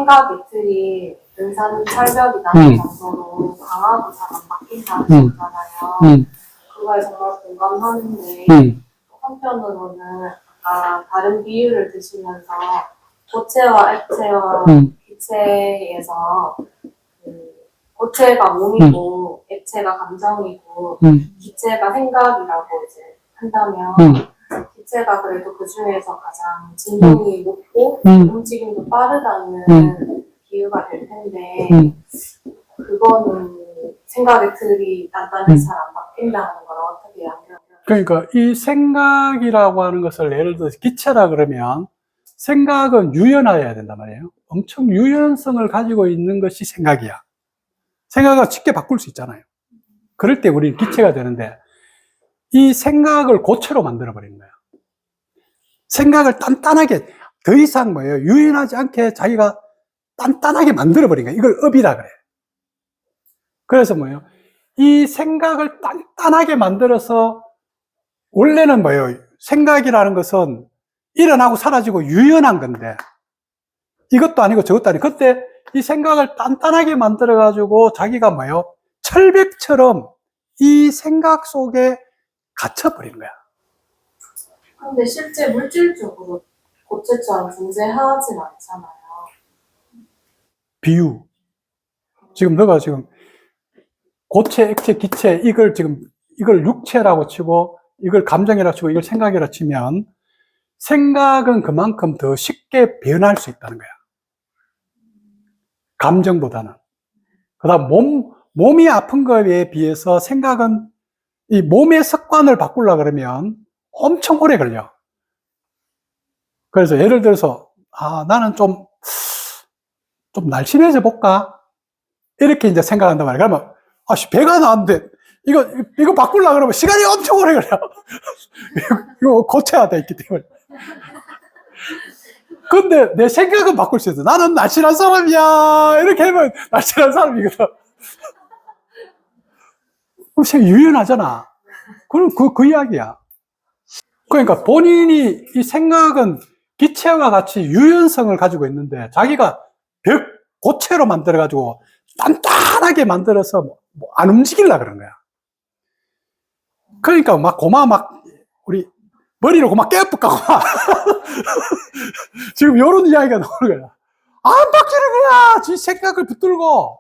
생각 이틀이 등산철벽이라는 정도로 강하고 잘 안 바뀐다는 거잖아요. 그거에 정말 공감하는데 한편으로는 아까 다른 비유를 드시면서 고체와 액체와 기체에서 고체가 몸이고 액체가 감정이고 기체가 생각이라고 이제 한다면 기체가 그래도 그 중에서 가장 진동이 높고 움직임도 빠르다는 비유가 될 텐데 그거는 생각의 틀이 단단해서 잘 안 바뀐다는 걸 어떻게 연결해요? 그러니까 이 생각이라고 하는 것을 예를 들어서 기체라 그러면 생각은 유연해야 된단 말이에요. 엄청 유연성을 가지고 있는 것이 생각이야. 생각을 쉽게 바꿀 수 있잖아요. 그럴 때 우리는 기체가 되는데 이 생각을 고체로 만들어버리는 거야. 생각을 단단하게 더 이상 뭐예요? 유연하지 않게 자기가 단단하게 만들어버린 거야. 이걸 업이라 그래. 그래서 뭐예요? 이 생각을 단단하게 만들어서 원래는 뭐예요? 생각이라는 것은 일어나고 사라지고 유연한 건데 이것도 아니고 저것도 아니고 그때 이 생각을 단단하게 만들어가지고 자기가 뭐예요? 철벽처럼 이 생각 속에 갇혀버리는 거야. 근데 실제 물질적으로 고체처럼 존재하진 않잖아요. 비유. 지금 너가 지금 고체, 액체, 기체 이걸 육체라고 치고 이걸 감정이라고 치고 이걸 생각이라고 치면 생각은 그만큼 더 쉽게 변할 수 있다는 거야. 감정보다는. 그 다음 몸이 아픈 거에 비해서 생각은 이 몸의 습관을 바꾸려고 그러면 엄청 오래 걸려. 그래서 예를 들어서, 나는 좀 날씬해져 볼까? 이렇게 이제 생각한단 말이야. 그러면, 배가 나왔는데, 이거 바꾸려고 그러면 시간이 엄청 오래 걸려. 이거 고쳐야 돼, 있기 때문에. 근데 내 생각은 바꿀 수 있어. 나는 날씬한 사람이야. 이렇게 하면 날씬한 사람이거든. 그럼 유연하잖아. 그럼 그 이야기야. 그러니까 본인이 이 생각은 기체와 같이 유연성을 가지고 있는데 자기가 고체로 만들어가지고 단단하게 만들어서 안 움직이려고 그런 거야. 그러니까 우리 머리를 고막 깨어볼까, 지금 이런 이야기가 나오는 거야. 안 바뀌는 거야! 지 생각을 붙들고.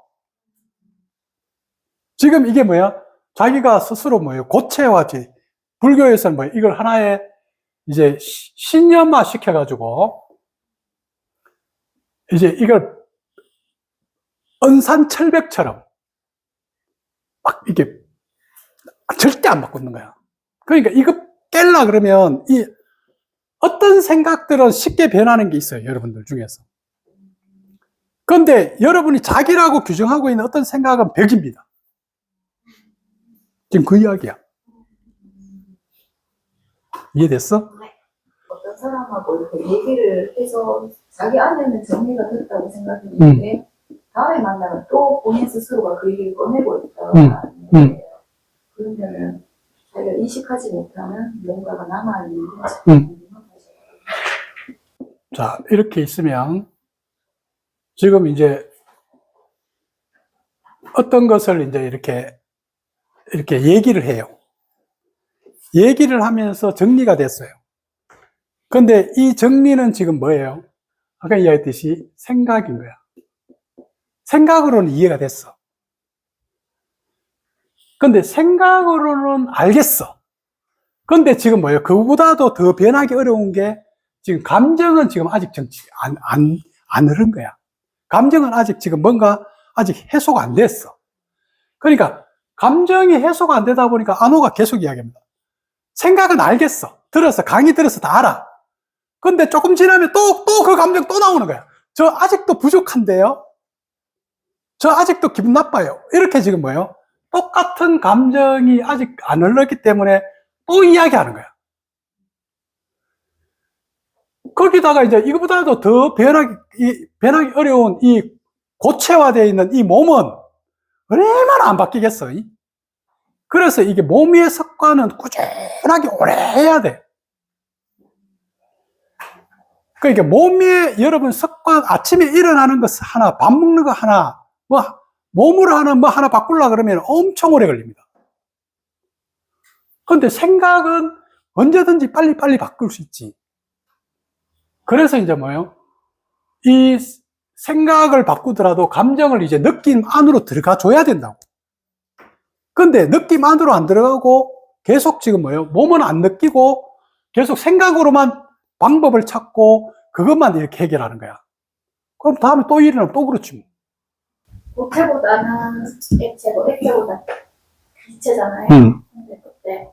지금 이게 뭐야? 자기가 스스로 뭐예요? 고체와 불교에서는 뭐예요? 이걸 하나의 이제 신념화 시켜가지고 이제 이걸 은산철벽처럼 막 이게 절대 안 바꾸는 거야. 그러니까 이거 깰라 그러면 어떤 생각들은 쉽게 변하는 게 있어요. 여러분들 중에서. 그런데 여러분이 자기라고 규정하고 있는 어떤 생각은 벽입니다. 지금 그 이야기야. 이해됐어? 네. 어떤 사람하고 이렇게 얘기를 해서 자기 안에는 정리가 됐다고 생각했는데 다음에 만나면 또 본인 스스로가 그 얘기를 꺼내고 있다는 거예요. 그러면은 자기가 인식하지 못하는 뭔가가 남아있는 거지. 자, 이렇게 있으면 지금 이제 어떤 것을 이제 이렇게 얘기를 해요. 얘기를 하면서 정리가 됐어요. 그런데 이 정리는 지금 뭐예요? 아까 이야기했듯이 생각인 거야. 생각으로는 이해가 됐어. 근데 생각으로는 알겠어. 근데 지금 뭐예요? 그보다도 더 변하기 어려운 게 지금 감정은 지금 아직 안 흐른 거야. 감정은 아직 지금 뭔가 아직 해소가 안 됐어. 그러니까 감정이 해소가 안 되다 보니까 안호가 계속 이야기합니다. 생각은 알겠어. 강의 들어서 다 알아. 근데 조금 지나면 또 그 감정 또 나오는 거야. 저 아직도 부족한데요? 저 아직도 기분 나빠요. 이렇게 지금 뭐예요? 똑같은 감정이 아직 안 흘렀기 때문에 또 이야기하는 거야. 거기다가 이제 이거보다도 더 변하기 어려운 이 고체화되어 있는 이 몸은 얼마나 안 바뀌겠어. 그래서 이게 몸의 습관은 꾸준하게 오래 해야 돼. 그러니까 몸의 여러분 습관 생각과 아침에 일어나는 것 하나, 밥 먹는 거 하나, 뭐, 몸으로 하는 뭐 하나 바꾸려 그러면 엄청 오래 걸립니다. 근데 생각은 언제든지 빨리빨리 바꿀 수 있지. 그래서 이제 뭐예요? 이 생각을 바꾸더라도 감정을 이제 느낌 안으로 들어가 줘야 된다고. 근데 느낌 안으로 안 들어가고 계속 지금 뭐예요? 몸은 안 느끼고 계속 생각으로만 방법을 찾고 그것만 이렇게 해결하는 거야. 그럼 다음에 또 일어나면 또 그렇지 뭐. 고체보다는 액체고 액체보다 기체잖아요. 근데 그때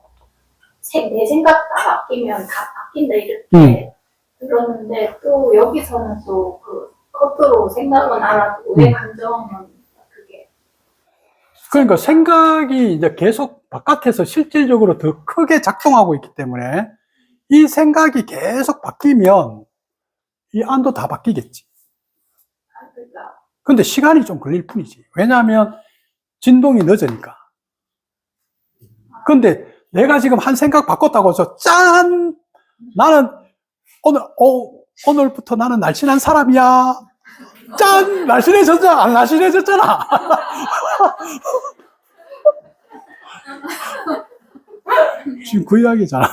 내 생각 다 바뀌면 다 바뀐다 이렇게 들었는데 또 여기서는 또 그 겉으로 생각은 알아도 왜 감정은 그게 그러니까 생각이 이제 계속 바깥에서 실질적으로 더 크게 작동하고 있기 때문에 이 생각이 계속 바뀌면 이 안도 다 바뀌겠지. 그러니까 근데 시간이 좀 걸릴 뿐이지. 왜냐하면 진동이 늦으니까. 근데 내가 지금 한 생각 바꿨다고 해서 짠! 나는 오늘부터 나는 날씬한 사람이야. 짠! 날씬해졌잖아. 안 날씬해졌잖아. 지금 그 이야기잖아.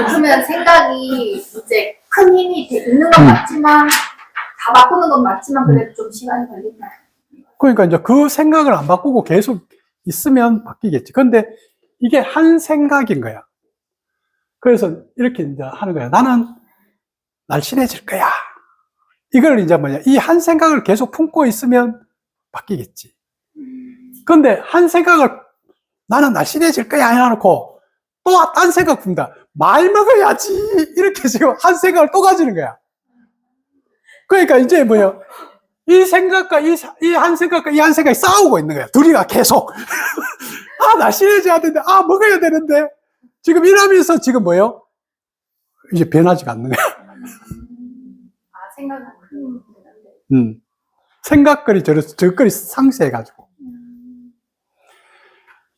그러면 생각이 이제 큰 힘이 있는 건 맞지만 다 바꾸는 건 맞지만 그래도 좀 시간이 걸린다. 그러니까 이제 그 생각을 안 바꾸고 계속 있으면 바뀌겠지. 근데 이게 한 생각인 거야. 그래서 이렇게 이제 하는 거야. 나는 날씬해질 거야. 이걸 이제 뭐냐. 이 한 생각을 계속 품고 있으면 바뀌겠지. 근데 한 생각을 나는 날씬해질 거야 해놓고 또 딴 생각 푼다. 말 먹어야지. 이렇게 지금 한 생각을 또 가지는 거야. 그러니까 이제 뭐야. 이 생각과 이 한 생각과 이 한 생각이 싸우고 있는 거야. 둘이가 계속. 아, 날씬해져야 되는데, 아, 먹어야 되는데. 지금 이러면서 지금 뭐예요? 이제 변하지가 않는 거야. 생각은 큰 문제인데. 생각거리 저것거리 상쇄해가지고.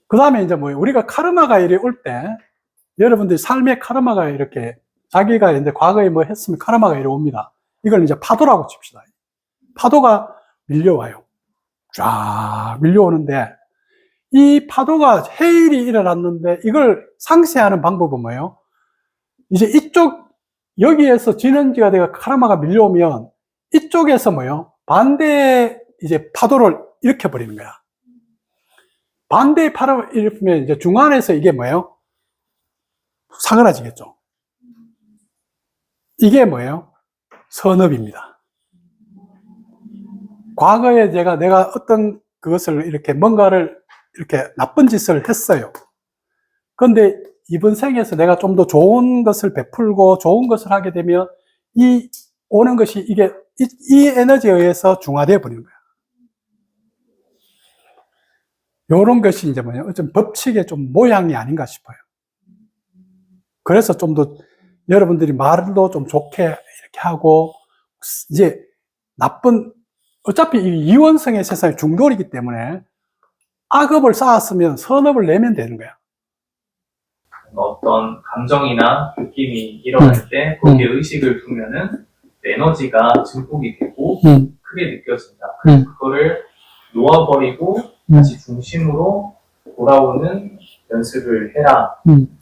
그 다음에 이제 뭐예요? 우리가 카르마가 이리 올 때, 여러분들이 삶의 카르마가 이렇게, 자기가 이제 과거에 뭐 했으면 카르마가 이리 옵니다. 이걸 이제 파도라고 칩시다. 파도가 밀려와요. 쫙 밀려오는데, 이 파도가 해일이 일어났는데, 이걸 상쇄하는 방법은 뭐예요? 이제 이쪽, 여기에서 진원지가 되어 카르마가 밀려오면, 이쪽에서 뭐예요? 반대의 이제 파도를 일으켜버리는 거야. 반대의 파도를 일으키면 이제 중간에서 이게 뭐예요? 사그라지겠죠. 이게 뭐예요? 선업입니다. 과거에 내가 어떤 그것을 이렇게 뭔가를 이렇게 나쁜 짓을 했어요. 그런데 이번 생에서 내가 좀 더 좋은 것을 베풀고 좋은 것을 하게 되면 이 오는 것이 이게 이 에너지에 의해서 중화되어 버리는 거야. 요런 것이 이제 뭐냐, 어떤 법칙의 좀 모양이 아닌가 싶어요. 그래서 좀 더 여러분들이 말도 좀 좋게 이렇게 하고, 이제 어차피 이 이원성의 세상이 중돌이기 때문에 악업을 쌓았으면 선업을 내면 되는 거야. 어떤 감정이나 느낌이 일어날 때 거기에 의식을 두면은 에너지가 증폭이 되고 크게 느껴진다. 그거를 놓아버리고 다시 중심으로 돌아오는 연습을 해라.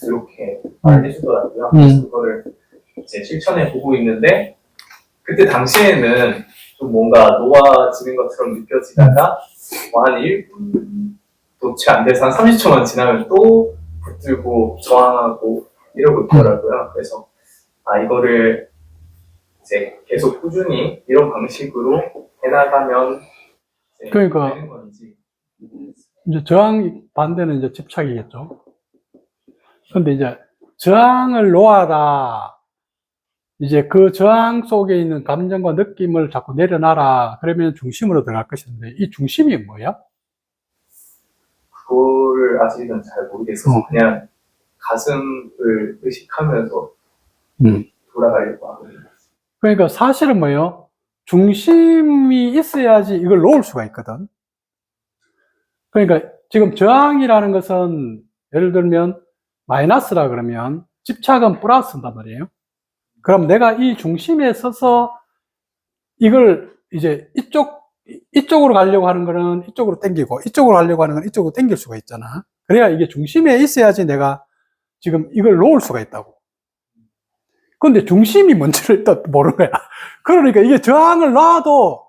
이렇게 말을 해주더라고요. 그래서 그거를 이제 실천해 보고 있는데 그때 당시에는 좀 뭔가 놓아지는 것처럼 느껴지다가 한 1분도 채 안 돼서 한 30초만 지나면 또 붙들고 저항하고 이러고 있더라고요. 그래서 이거를 이제 계속 꾸준히 이런 방식으로 해나가면 그러니까 되는 건지. 이제 저항 반대는 이제 집착이겠죠. 근데 이제 저항을 놓아라. 이제 그 저항 속에 있는 감정과 느낌을 자꾸 내려놔라. 그러면 중심으로 들어갈 것인데 이 중심이 뭐야? 그거를 아직은 잘 모르겠어서 그냥 가슴을 의식하면서 돌아가려고 하거든요. 그러니까 사실은 뭐예요? 중심이 있어야지 이걸 놓을 수가 있거든. 그러니까 지금 저항이라는 것은 예를 들면 마이너스라 그러면 집착은 플러스인단 말이에요. 그럼 내가 이 중심에 서서 이걸 이제 이쪽으로 가려고 하는 거는 이쪽으로 당기고, 이쪽으로 가려고 하는 건 이쪽으로 당길 수가 있잖아. 그래야 이게 중심에 있어야지 내가 지금 이걸 놓을 수가 있다고. 근데 중심이 뭔지를 일단 모르는 거야. 그러니까 이게 저항을 놔도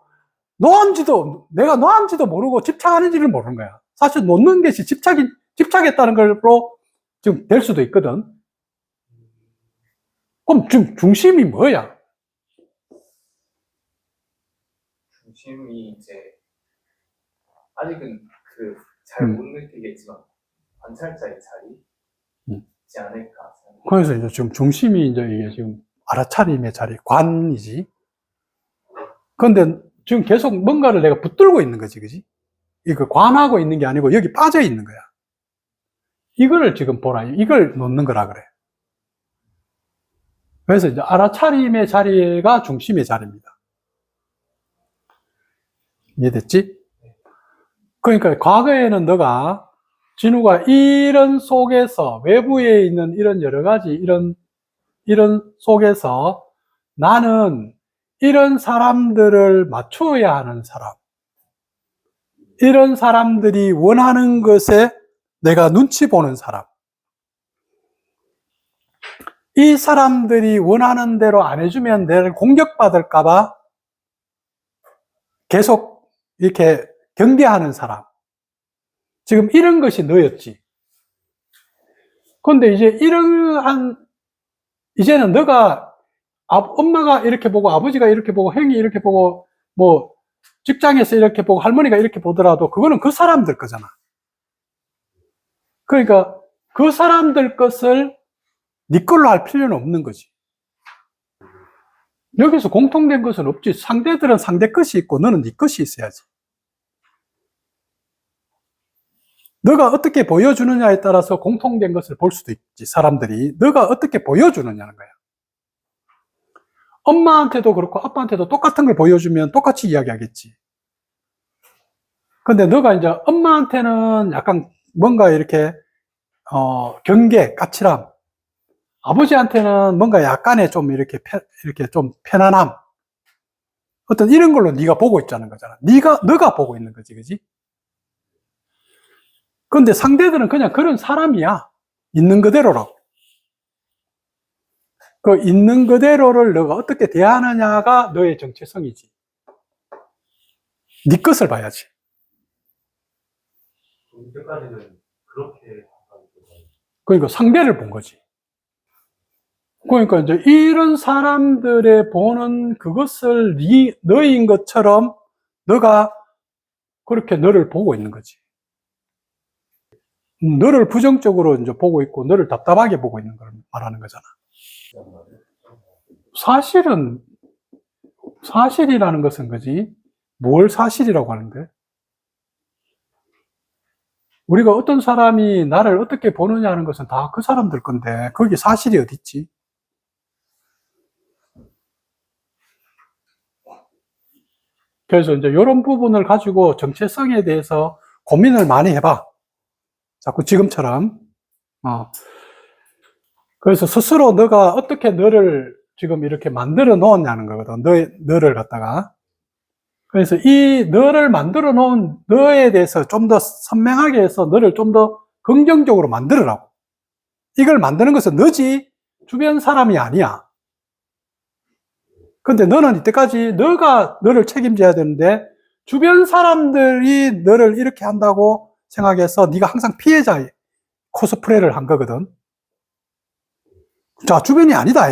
내가 놓았는지도 모르고 집착하는지를 모르는 거야. 사실 놓는 것이 집착했다는 걸로 지금 될 수도 있거든. 그럼 지금 중심이 뭐야? 중심이 이제 아직은 잘 못 느끼겠지만 관찰자의 자리지 않을까 생각합니다. 그래서 이제 지금 중심이 이제 이게 지금 알아차림의 자리, 관이지. 근데 지금 계속 뭔가를 내가 붙들고 있는 거지, 그지? 이거 관하고 있는 게 아니고 여기 빠져 있는 거야. 이거를 지금 보라. 이걸 놓는 거라 그래. 그래서 이제 알아차림의 자리가 중심의 자리입니다. 이해됐지? 그러니까 과거에는 너가, 진우가 이런 속에서, 외부에 있는 이런 여러 가지, 이런 속에서 나는 이런 사람들을 맞추어야 하는 사람, 이런 사람들이 원하는 것에 내가 눈치 보는 사람, 이 사람들이 원하는 대로 안 해주면 내를 공격받을까봐 계속 이렇게 경계하는 사람, 지금 이런 것이 너였지. 그런데 이제 이제는 너가 엄마가 이렇게 보고 아버지가 이렇게 보고 형이 이렇게 보고 뭐 직장에서 이렇게 보고 할머니가 이렇게 보더라도 그거는 그 사람들 거잖아. 그러니까 그 사람들 것을 네 걸로 할 필요는 없는 거지. 여기서 공통된 것은 없지. 상대들은 상대 것이 있고 너는 네 것이 있어야지. 너가 어떻게 보여주느냐에 따라서 공통된 것을 볼 수도 있지. 사람들이 너가 어떻게 보여주느냐는 거야. 엄마한테도 그렇고 아빠한테도 똑같은 걸 보여주면 똑같이 이야기하겠지. 근데 너가 이제 엄마한테는 약간 뭔가 이렇게 경계, 까칠함, 아버지한테는 뭔가 약간의 좀 이렇게 좀 편안함, 어떤 이런 걸로 네가 보고 있자는 거잖아. 너가 보고 있는 거지, 그지? 근데 상대들은 그냥 그런 사람이야. 있는 그대로라고. 그 있는 그대로를 너가 어떻게 대하느냐가 너의 정체성이지. 네 것을 봐야지. 이때까지는 그렇게 그러니까 상대를 본 거지. 그러니까 이제 이런 사람들의 보는 그것을 너인 것처럼 너가 그렇게 너를 보고 있는 거지. 너를 부정적으로 이제 보고 있고 너를 답답하게 보고 있는 걸 말하는 거잖아. 사실이라는 것은 거지. 뭘 사실이라고 하는데? 우리가 어떤 사람이 나를 어떻게 보느냐 하는 것은 다 그 사람들 건데 거기 사실이 어디 있지? 그래서 이제 이런 부분을 가지고 정체성에 대해서 고민을 많이 해봐. 자꾸 지금처럼. 그래서 스스로 너가 어떻게 너를 지금 이렇게 만들어 놓았냐는 거거든. 너를 갖다가. 그래서 이 너를 만들어 놓은 너에 대해서 좀 더 선명하게 해서 너를 좀 더 긍정적으로 만들으라고. 이걸 만드는 것은 너지 주변 사람이 아니야. 근데 너는 이때까지 너가 너를 책임져야 되는데 주변 사람들이 너를 이렇게 한다고 생각해서 네가 항상 피해자의 코스프레를 한 거거든. 자, 주변이 아니다.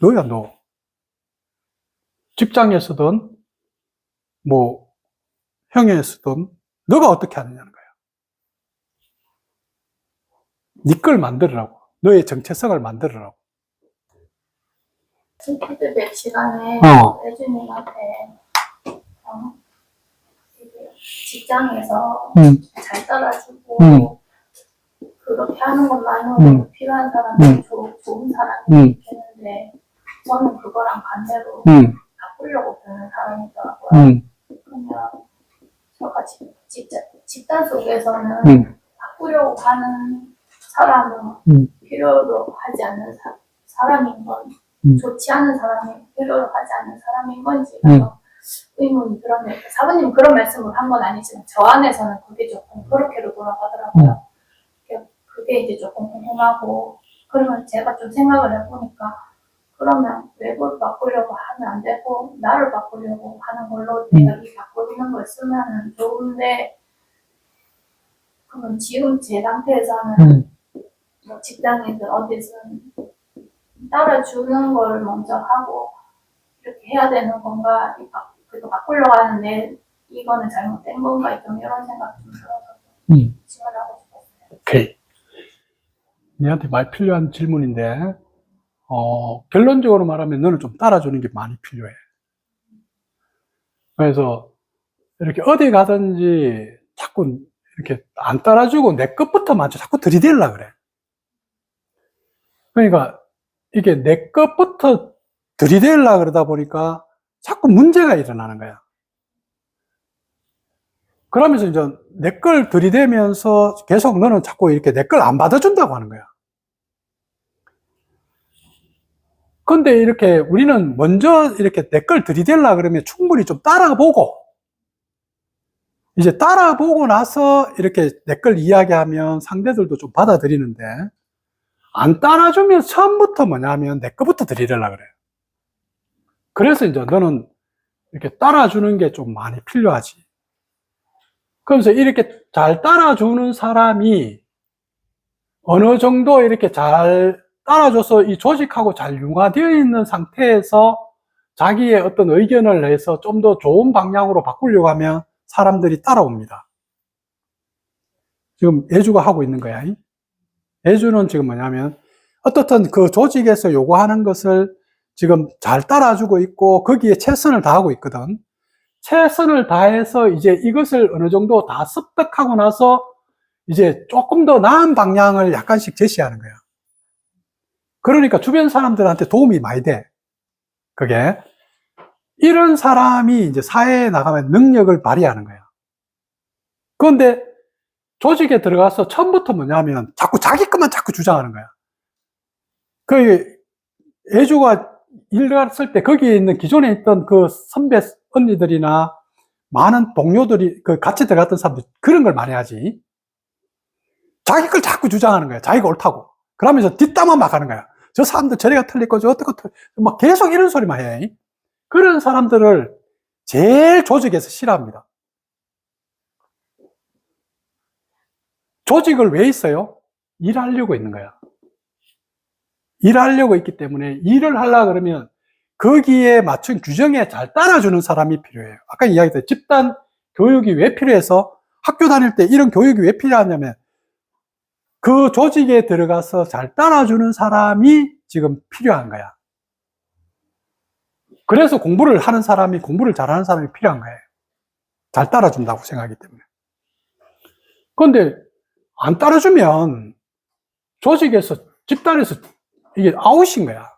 너야, 너. 직장에서든 뭐 형에서든 너가 어떻게 하느냐는 거야. 네 걸 만들으라고. 너의 정체성을 만들으라고. 피드백 시간에 애주님한테 직장에서 잘 따라주고 그렇게 하는 것만으로도 필요한 사람이 좋은 사람이 있겠는데 저는 그거랑 반대로 바꾸려고 보는 사람이더라고요. 그러면 저가 집단 속에서는 바꾸려고 하는 사람은 필요도 하지 않는 사람인 건 좋지 않은 사람이 필요로 하지 않는 사람인 건지가 의문이 들었는데 사부님 그런 말씀을 한 건 아니지만 저 안에서는 그게 조금 그렇게로 돌아가더라고요. 그게 이제 조금 궁금하고 그러면 제가 좀 생각을 해보니까 그러면 외부를 바꾸려고 하면 안 되고 나를 바꾸려고 하는 걸로 내가 이 바꾸는 걸 쓰면은 좋은데 그러면 지금 제 상태에서는 뭐 직장이든 어디든 따라주는 걸 먼저 하고 이렇게 해야 되는 건가 그래도 바꾸려고 하는데 이거는 잘못된 건가 좀 이런 생각 좀 들어서 질문하고 싶었어요. 오케이. 니한테 많이 필요한 질문인데, 결론적으로 말하면 너는 좀 따라주는 게 많이 필요해. 그래서 이렇게 어디 가든지 자꾸 이렇게 안 따라주고 내 것부터 먼저 자꾸 들이대려고 그래. 그러니까 이게 내 것부터 들이대려고 그러다 보니까 자꾸 문제가 일어나는 거야. 그러면서 이제 내 걸 들이대면서 계속 너는 자꾸 이렇게 내 걸 안 받아준다고 하는 거야. 근데 이렇게 우리는 먼저 이렇게 내 걸 들이대려고 그러면 충분히 좀 따라보고, 이제 따라보고 나서 이렇게 내 걸 이야기하면 상대들도 좀 받아들이는데, 안 따라주면 처음부터 뭐냐면 내 거부터 들이대려고 그래요. 그래서 이제 너는 이렇게 따라주는 게 좀 많이 필요하지. 그러면서 이렇게 잘 따라주는 사람이 어느 정도 이렇게 잘 따라줘서 이 조직하고 잘 융화되어 있는 상태에서 자기의 어떤 의견을 내서 좀 더 좋은 방향으로 바꾸려고 하면 사람들이 따라옵니다. 지금 예주가 하고 있는 거야. 예주는 지금 뭐냐면 어떻든 그 조직에서 요구하는 것을 지금 잘 따라주고 있고 거기에 최선을 다하고 있거든. 최선을 다해서 이제 이것을 어느 정도 다 습득하고 나서 이제 조금 더 나은 방향을 약간씩 제시하는 거야. 그러니까 주변 사람들한테 도움이 많이 돼. 그게. 이런 사람이 이제 사회에 나가면 능력을 발휘하는 거야. 그런데 조직에 들어가서 처음부터 뭐냐면 자꾸 자기 것만 자꾸 주장하는 거야. 그 예주가 일 갔을 때 거기에 있는 기존에 있던 그 선배 언니들이나 많은 동료들이 그 같이 들어갔던 사람들 그런 걸 많이 하지. 자기 걸 자꾸 주장하는 거야. 자기가 옳다고. 그러면서 뒷담화 막 하는 거야. 저 사람들 저래가 틀릴 거죠. 어떻게 막 계속 이런 소리만 해. 그런 사람들을 제일 조직에서 싫어합니다. 조직을 왜 있어요? 일하려고 있는 거야. 일하려고 있기 때문에 일을 하려고 그러면 거기에 맞춘 규정에 잘 따라주는 사람이 필요해요. 아까 이야기했듯이 집단 교육이 왜 필요해서 학교 다닐 때 이런 교육이 왜 필요하냐면 그 조직에 들어가서 잘 따라주는 사람이 지금 필요한 거야. 그래서 공부를 하는 사람이, 공부를 잘하는 사람이 필요한 거예요. 잘 따라준다고 생각하기 때문에. 그런데 안 따라주면 조직에서, 집단에서 이게 아웃인 거야.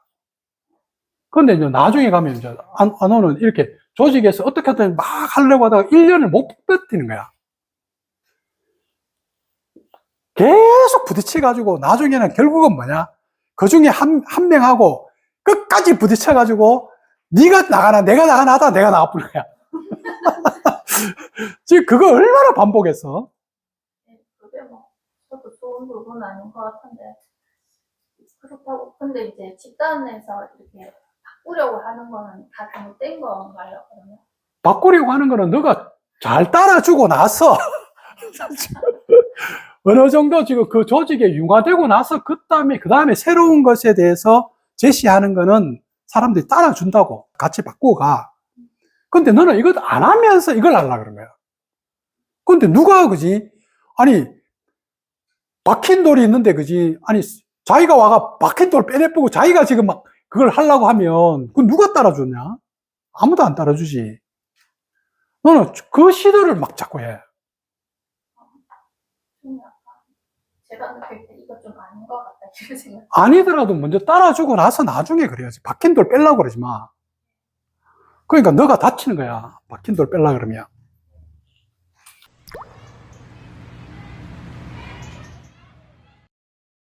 그런데 이제 나중에 가면 이제 안오는 이렇게 조직에서 어떻게든 막 하려고 하다가 1년을 못 버티는 거야. 계속 부딪혀가지고 나중에는 결국은 뭐냐? 그 중에 한 명하고 끝까지 부딪혀가지고 네가 나가나 내가 나가나 하다 내가 나가버린 거야. 지금 그거 얼마나 반복했어? 그게 뭐 저도 좋은 부분은 아닌 것 같은데 그렇다고 근데 이제 집단에서 이렇게 바꾸려고 하는 거는 다 잘못된 건가요? 그러면? 바꾸려고 하는 거는 너가 잘 따라주고 나서 어느 정도 지금 그 조직에 융화되고 나서 그 다음에 새로운 것에 대해서 제시하는 거는 사람들이 따라준다고 같이 바꾸고 가. 근데 너는 이것 안 하면서 이걸 하려고 그런 거야. 근데 누가 그지? 아니 박힌 돌이 있는데 그지? 아니 자기가 와가 박힌 돌 빼내보고 자기가 지금 막 그걸 하려고 하면 그 누가 따라주냐? 아무도 안 따라주지. 너는 그 시도를 막 자꾸 해. 제가 느낄 때 이거 좀 아닌 것 같다 이런 생각. 아니더라도 먼저 따라주고 나서 나중에 그래야지. 박힌 돌 빼려고 그러지 마. 그러니까 너가 다치는 거야. 박힌 돌 빼려고 그러면.